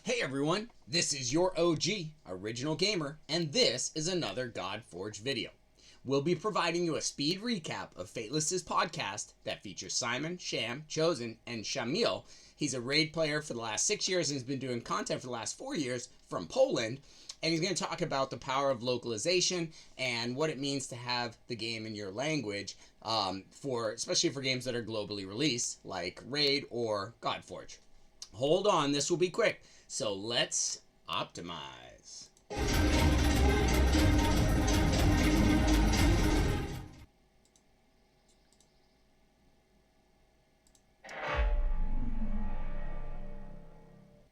Hey everyone, this is your OG, Original Gamer, and this is another Godforge video. We'll be providing you a speed recap of Fateless' podcast that features Simon, Sham, Chosen, and Shamil. He's a raid player for the last 6 years and has been doing content for the last 4 years from Poland. And he's going to talk about the power of localization and what it means to have the game in your language, especially for games that are globally released, like Raid or Godforge. Hold on, this will be quick. So let's optimize.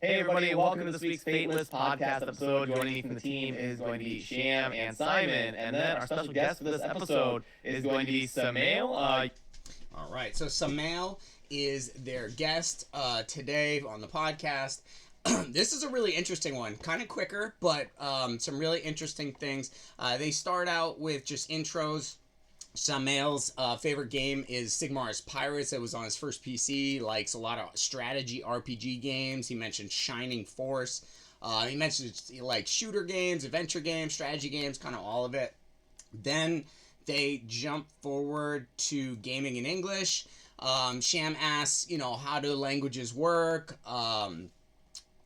Hey everybody, welcome to this week's Fateless podcast episode. Joining me from the team is going to be Sham and Simon, and then our special guest for this episode is going to be Samail. All right, so Samail is their guest today on the podcast. This is a really interesting one, kind of quicker, but some really interesting things. They start out with just intros. Samail's favorite game is Sigmar's Pirates. It was on his first PC. Likes a lot of strategy RPG games. He mentioned Shining Force. He mentioned he likes shooter games, adventure games, strategy games, kind of all of it. Then they jump forward to gaming in English. Sham asks, how do languages work?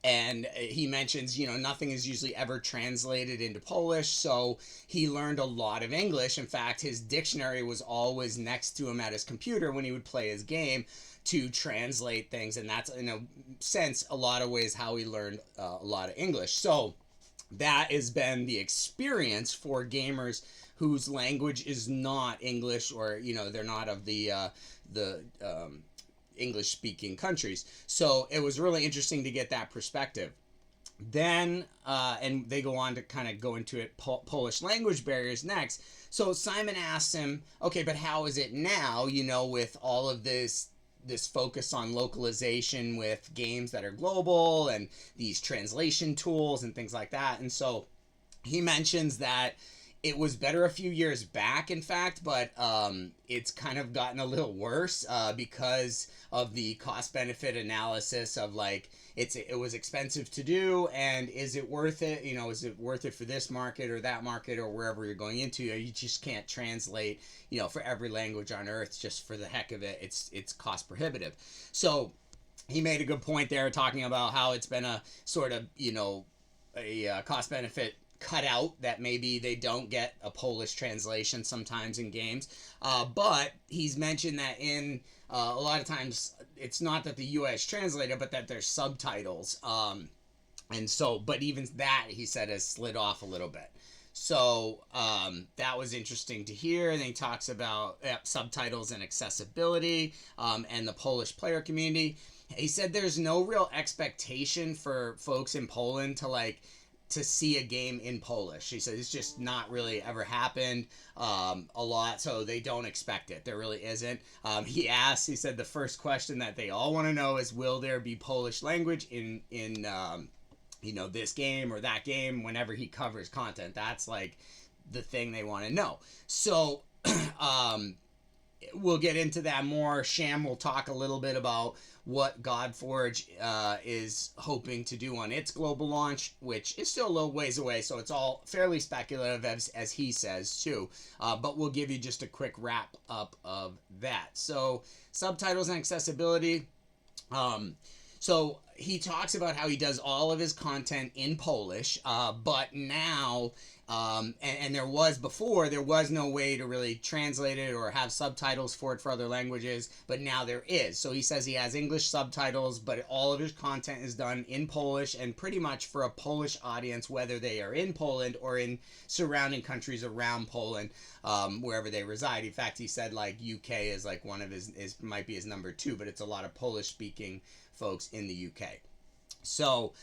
And he mentions, nothing is usually ever translated into Polish, so he learned a lot of English. In fact, his dictionary was always next to him at his computer when he would play his game to translate things, and that's, in a sense, a lot of ways how he learned a lot of English. So that has been the experience for gamers whose language is not English, or, they're not of the English-speaking countries. So it was really interesting to get that perspective. Then, and they go on to kind of go into it, Polish language barriers next. So Simon asks him, okay, but how is it now, with all of this focus on localization with games that are global and these translation tools and things like that. And so he mentions that it was better a few years back, in fact, but it's kind of gotten a little worse because of the cost-benefit analysis of, like, it was expensive to do, and is it worth it? Is it worth it for this market or that market or wherever you're going into? You just can't translate, for every language on Earth just for the heck of it. It's cost prohibitive. So he made a good point there, talking about how it's been a sort of, a cost-benefit cut out, that maybe they don't get a Polish translation sometimes in games, but he's mentioned that in a lot of times it's not that the US translated, but that there's subtitles, and so, but even that, he said, has slid off a little bit. So that was interesting to hear. And he talks about subtitles and accessibility, and the Polish player community. He said there's no real expectation for folks in Poland to see a game in Polish. He said it's just not really ever happened a lot, so they don't expect it. There really isn't. He said the first question that they all want to know is, will there be Polish language in this game or that game whenever he covers content? That's like the thing they want to know. So we'll get into that more. Sham will talk a little bit about what Godforge is hoping to do on its global launch, which is still a little ways away, so it's all fairly speculative, as he says too. But we'll give you just a quick wrap up of that. So subtitles and accessibility. So he talks about how he does all of his content in Polish, but now, and there was no way to really translate it or have subtitles for it for other languages, but now there is. So he says he has English subtitles, but all of his content is done in Polish, and pretty much for a Polish audience, whether they are in Poland or in surrounding countries around Poland, wherever they reside. In fact, he said UK is one of might be his number 2, but it's a lot of Polish speaking folks in the UK. So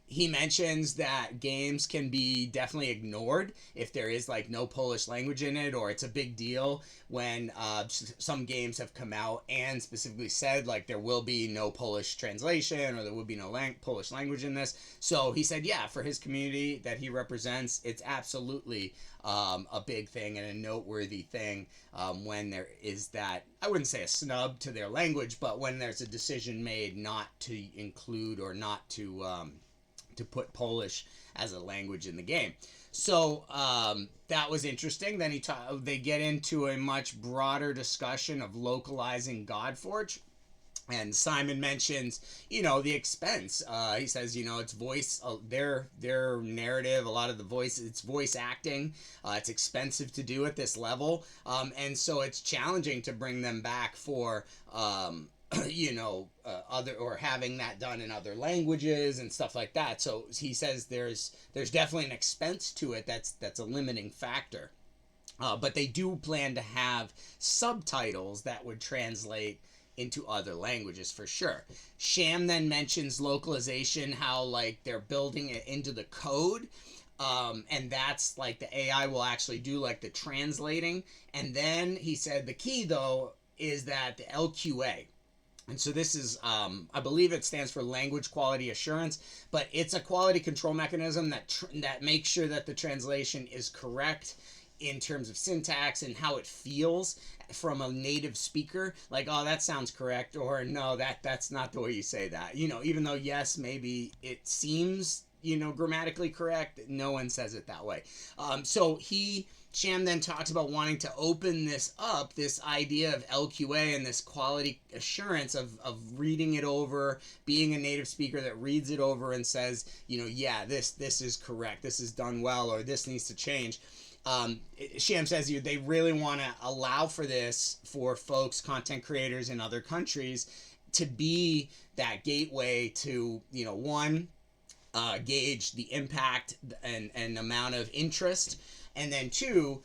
he mentions that games can be definitely ignored if there is no Polish language in it, or it's a big deal when some games have come out and specifically said there will be no Polish translation, or there will be no Polish language in this. So he said, yeah, for his community that he represents, it's absolutely a big thing and a noteworthy thing when there is that I wouldn't say a snub to their language, but when there's a decision made not to include or not to put Polish as a language in the game. So that was interesting. Then they get into a much broader discussion of localizing Godforge. And Simon mentions, the expense. He says, it's voice, their narrative, a lot of the voice, it's voice acting. It's expensive to do at this level, and so it's challenging to bring them back for, other, or having that done in other languages and stuff like that. So he says there's definitely an expense to it. That's a limiting factor. But they do plan to have subtitles that would translate into other languages for sure. Sham then mentions localization, how like they're building it into the code, and that's like the AI will actually do like the translating. And then he said the key though is that the LQA. And so this is, I believe it stands for language quality assurance, but it's a quality control mechanism that makes sure that the translation is correct in terms of syntax and how it feels from a native speaker. Like, oh, that sounds correct, or no, that's not the way you say that. Even though yes, maybe it seems grammatically correct, no one says it that way. So Sham then talks about wanting to open this up, this idea of LQA and this quality assurance of reading it over, being a native speaker that reads it over and says, yeah, this is correct, this is done well, or this needs to change. Sham says they really want to allow for this for folks, content creators in other countries, to be that gateway to, one, gauge the impact and amount of interest, and then two,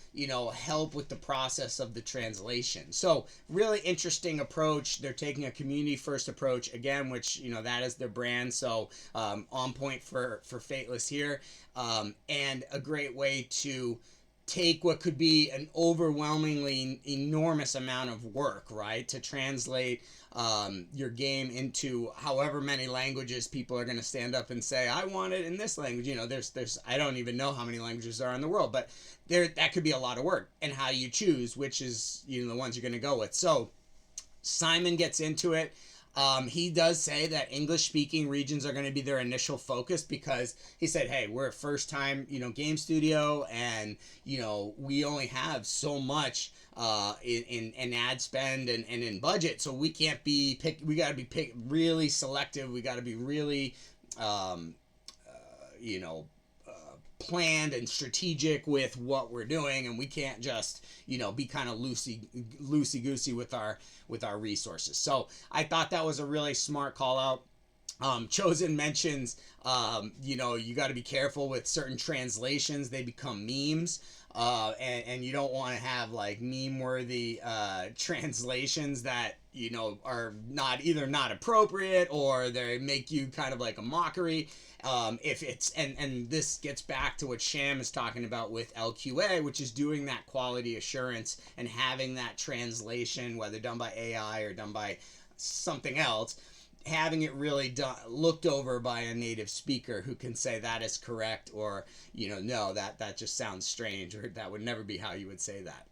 help with the process of the translation. So really interesting approach. They're taking a community first approach again, which that is their brand. So on point for Fateless here, and a great way to take what could be an overwhelmingly enormous amount of work, right, to translate your game into however many languages people are going to stand up and say, I want it in this language. There's I don't even know how many languages there are in the world, but that could be a lot of work. And how you choose which is the ones you're going to go with. So Simon gets into it. He does say that English-speaking regions are going to be their initial focus, because he said, hey, we're a first-time, game studio, and, we only have so much in ad spend and in budget, so we can't be we got to be really selective. We got to be really, planned and strategic with what we're doing, and we can't just be kind of loosey goosey with our resources. So I thought that was a really smart call out. Chosen mentions you got to be careful with certain translations. They become memes, and you don't want to have like meme worthy translations that are not appropriate, or they make you kind of like a mockery. If it's and this gets back to what Sham is talking about with LQA, which is doing that quality assurance and having that translation, whether done by AI or done by something else, having it really looked over by a native speaker who can say that is correct, or no, that just sounds strange, or that would never be how you would say that.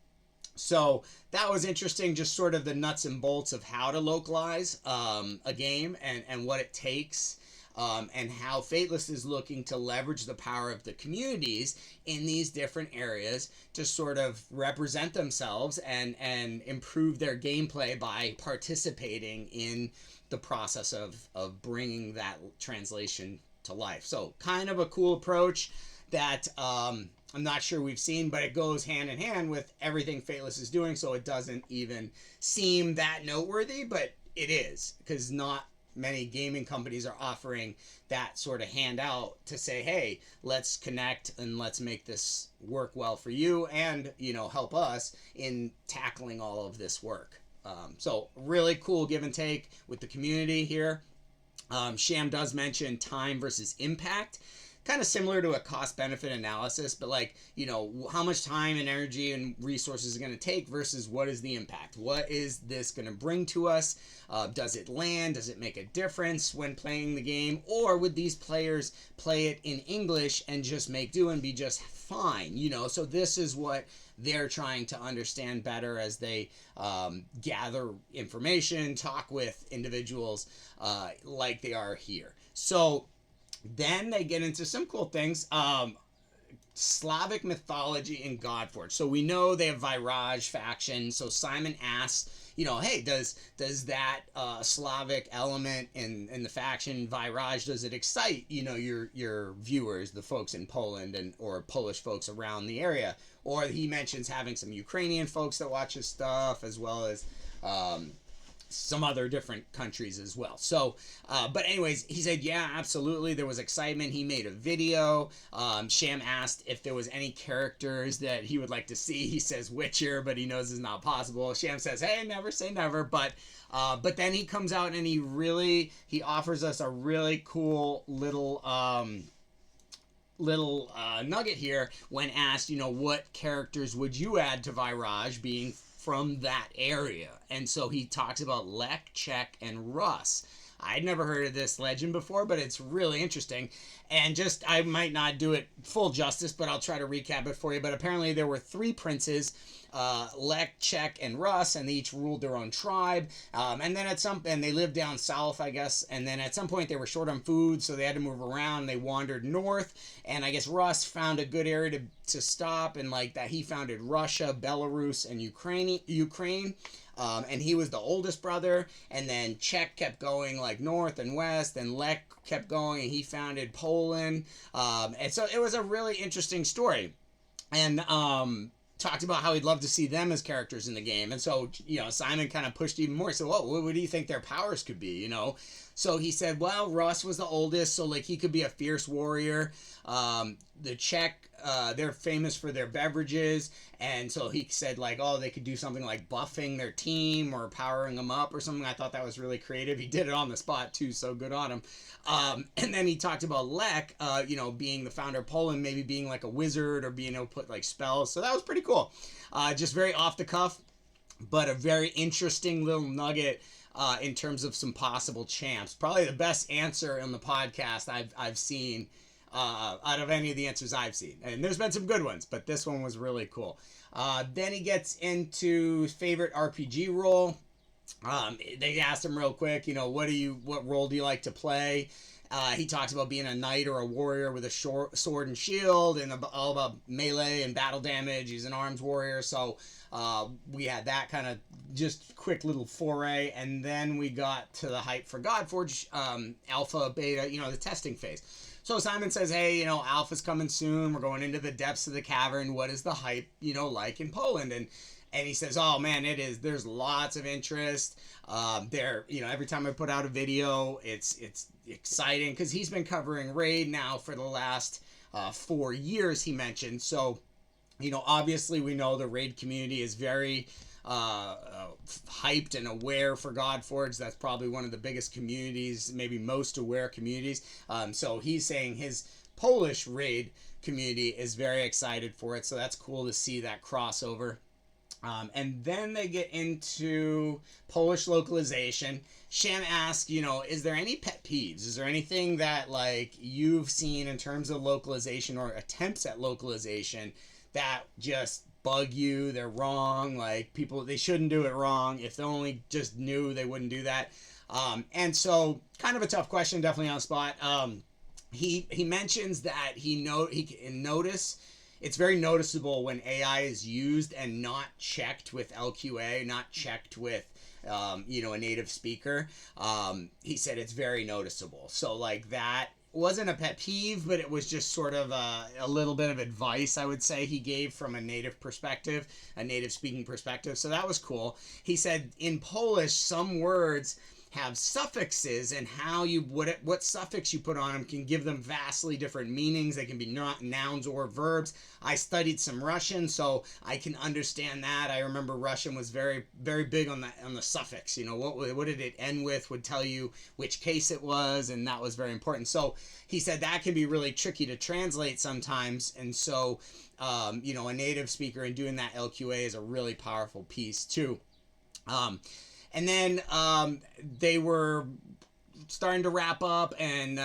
So that was interesting, just sort of the nuts and bolts of how to localize a game and what it takes. And how Fateless is looking to leverage the power of the communities in these different areas to sort of represent themselves and improve their gameplay by participating in the process of bringing that translation to life. So kind of a cool approach that I'm not sure we've seen, but it goes hand in hand with everything Fateless is doing, so it doesn't even seem that noteworthy, but it is, because not many gaming companies are offering that sort of handout to say, hey, let's connect and let's make this work well for you, and help us in tackling all of this work. So really cool give and take with the community here. Sham does mention time versus impact. kind of similar to a cost benefit analysis, but like, you know, how much time and energy and resources is going to take versus what is the impact? What is this going to bring to us? Does it land? Does it make a difference when playing the game? Or would these players play it in English and just make do and be just fine? You know, so this is what they're trying to understand better as they gather information, talk with individuals like they are here. So then they get into some cool things. Slavic mythology in Godforge. So we know they have Virage faction. So Simon asks, you know, hey, does that Slavic element in the faction Virage, does it excite, you know, your viewers, the folks in Poland and or Polish folks around the area? Or he mentions having some Ukrainian folks that watch his stuff, as well as some other different countries as well. So, but anyways, he said, yeah, absolutely. There was excitement. He made a video. Sham asked if there was any characters that he would like to see. He says Witcher, but he knows it's not possible. Sham says, hey, never say never. But then he comes out and he offers us a really cool little nugget here when asked, you know, what characters would you add to Virage being from that area? And so he talks about Lek, Czech, and Russ. I'd never heard of this legend before, but it's really interesting. And just, I might not do it full justice, but I'll try to recap it for you. But apparently there were 3 princes, Lek, Czech, and Russ, and they each ruled their own tribe. And then and they lived down south, I guess. And then at some point they were short on food, so they had to move around. They wandered north, and I guess Russ found a good area to stop, and like that he founded Russia, Belarus, and Ukraine. And he was the oldest brother, and then Czech kept going like north and west, and Lek kept going, and he founded Poland. And so it was a really interesting story. And talked about how he'd love to see them as characters in the game. And so, you know, Simon kind of pushed even more. So, what do you think their powers could be, you know? So he said, well, Russ was the oldest, so like he could be a fierce warrior. The Czech, they're famous for their beverages, and so he said like, oh, they could do something like buffing their team or powering them up or something. I thought that was really creative. He did it on the spot too, so good on him. And then he talked about Lek, you know, being the founder of Poland, maybe being like a wizard or being able to put like spells. So that was pretty cool. Just very off the cuff, but a very interesting little nugget. In terms of some possible champs. Probably the best answer on the podcast I've seen out of any of the answers I've seen. And there's been some good ones, but this one was really cool. Then he gets into favorite RPG role. They asked him real quick, you know, what role do you like to play? He talks about being a knight or a warrior with a sword and shield, and all about melee and battle damage. He's an arms warrior, so we had that kind of just quick little foray, and then we got to the hype for Godforge, alpha, beta, you know, the testing phase. So Simon says, hey, you know, alpha's coming soon. We're going into the depths of the cavern. What is the hype, you know, like in Poland? And he says, oh man, it is. There's lots of interest. You know, every time I put out a video, it's exciting because he's been covering Raid now for the last 4 years, he mentioned. So, you know, obviously we know the Raid community is very hyped and aware for Godforge. That's probably one of the biggest communities, maybe most aware communities. So he's saying his Polish Raid community is very excited for it. So that's cool to see that crossover. And then they get into Polish localization. Sham asks, you know, is there any pet peeves? Is there anything that, like, you've seen in terms of localization or attempts at localization that just bug you? They're wrong. Like, people, they shouldn't do it wrong. If they only just knew, they wouldn't do that. And so, kind of a tough question, definitely on the spot. He mentions that he can notice. It's very noticeable when AI is used and not checked with LQA, not checked with, you know, a native speaker. He said it's very noticeable. So, like, that wasn't a pet peeve, but it was just sort of a little bit of advice, I would say, he gave from a native perspective, a native speaking perspective. So that was cool. He said in Polish, some words have suffixes, and how you what suffix you put on them can give them vastly different meanings. They can be nouns or verbs. I studied some Russian, so I can understand that. I remember Russian was very, very big on the suffix. You know, what did it end with would tell you which case it was, and that was very important. So he said that can be really tricky to translate sometimes, and so you know, a native speaker and doing that LQA is a really powerful piece too. And then they were starting to wrap up, and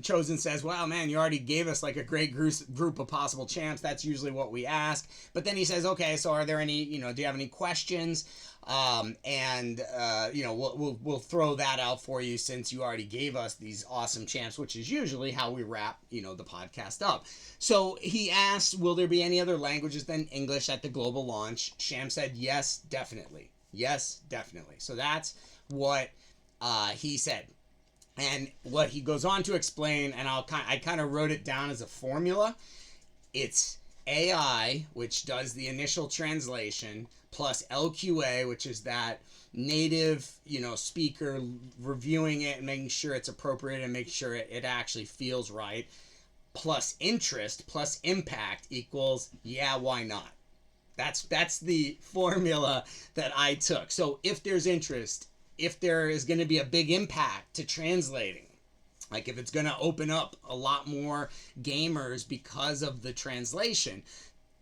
Chosen says, wow, man, you already gave us like a great group of possible champs. That's usually what we ask. But then he says, okay, so are there any, you know, do you have any questions? You know, we'll throw that out for you since you already gave us these awesome champs, which is usually how we wrap, you know, the podcast up. So he asked, will there be any other languages than English at the global launch? Sham said, yes, definitely. Yes, definitely. So that's what he said. And what he goes on to explain, and I kind of wrote it down as a formula. It's AI, which does the initial translation, plus LQA, which is that native, you know, speaker reviewing it and making sure it's appropriate and make sure it actually feels right, plus interest, plus impact equals, yeah, why not? That's the formula that I took. So if there's interest, if there is going to be a big impact to translating, like if it's going to open up a lot more gamers because of the translation,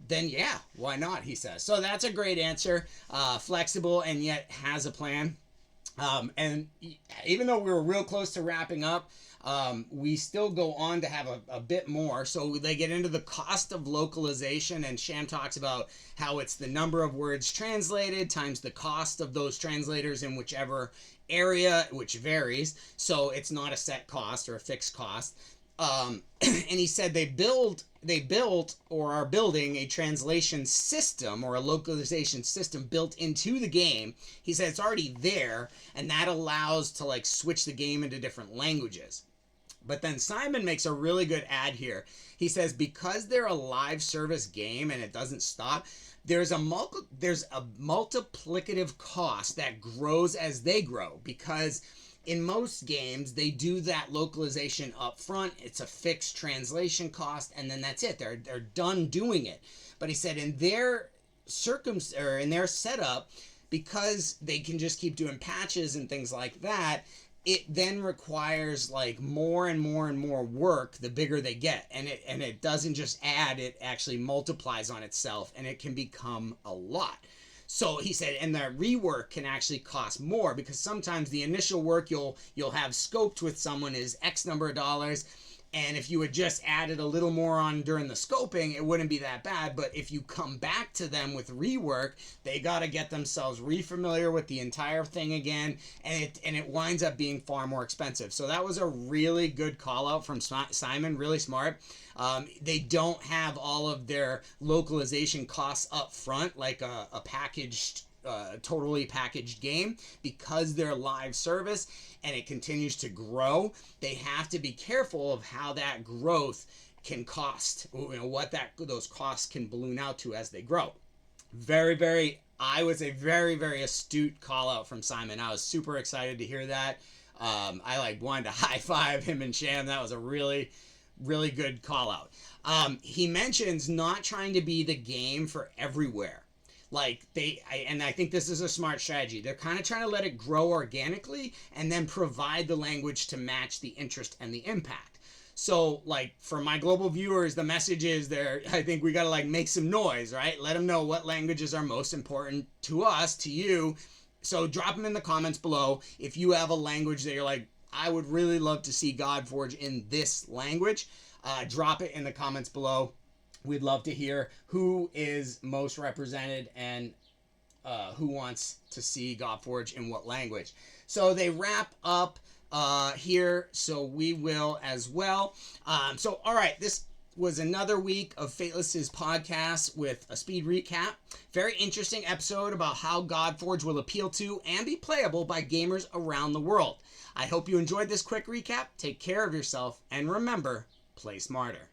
then yeah, why not, he says. So that's a great answer. Flexible and yet has a plan. And even though we were real close to wrapping up, we still go on to have a bit more. So they get into the cost of localization, and Sham talks about how it's the number of words translated times the cost of those translators in whichever area, which varies. So it's not a set cost or a fixed cost. And he said they built or are building a translation system or a localization system built into the game. He said it's already there, and that allows to like switch the game into different languages. But then Simon makes a really good ad here. He says because they're a live service game and it doesn't stop, there's a multiplicative cost that grows as they grow, because in most games, they do that localization up front. It's a fixed translation cost, and then that's it. They're done doing it. But he said in their in their setup, because they can just keep doing patches and things like that, it then requires like more and more and more work the bigger they get, and it doesn't just add, it actually multiplies on itself, and it can become a lot. So he said, and the rework can actually cost more, because sometimes the initial work you'll have scoped with someone is X number of dollars, and if you had just added a little more on during the scoping, it wouldn't be that bad. But if you come back to them with rework, they got to get themselves re-familiar with the entire thing again, and it winds up being far more expensive. So that was a really good call out from Simon, really smart. They don't have all of their localization costs up front like a packaged, totally packaged game, because they're live service and it continues to grow. They have to be careful of how that growth can cost, you know, what those costs can balloon out to as they grow. I was a very, very astute call out from Simon. I was super excited to hear that. I wanted to high five him and Sham. That was a really, really good call out. He mentions not trying to be the game for everywhere. Like I think this is a smart strategy. They're kind of trying to let it grow organically and then provide the language to match the interest and the impact. So like for my global viewers, the message is there. I think we got to like make some noise, right? Let them know what languages are most important to us, to you. So drop them in the comments below. If you have a language that you're like, I would really love to see Godforge in this language, drop it in the comments below. We'd love to hear who is most represented and who wants to see Godforge in what language. So they wrap up here, so we will as well. So, all right, this was another week of Fateless's podcast with a speed recap. Very interesting episode about how Godforge will appeal to and be playable by gamers around the world. I hope you enjoyed this quick recap. Take care of yourself, and remember, play smarter.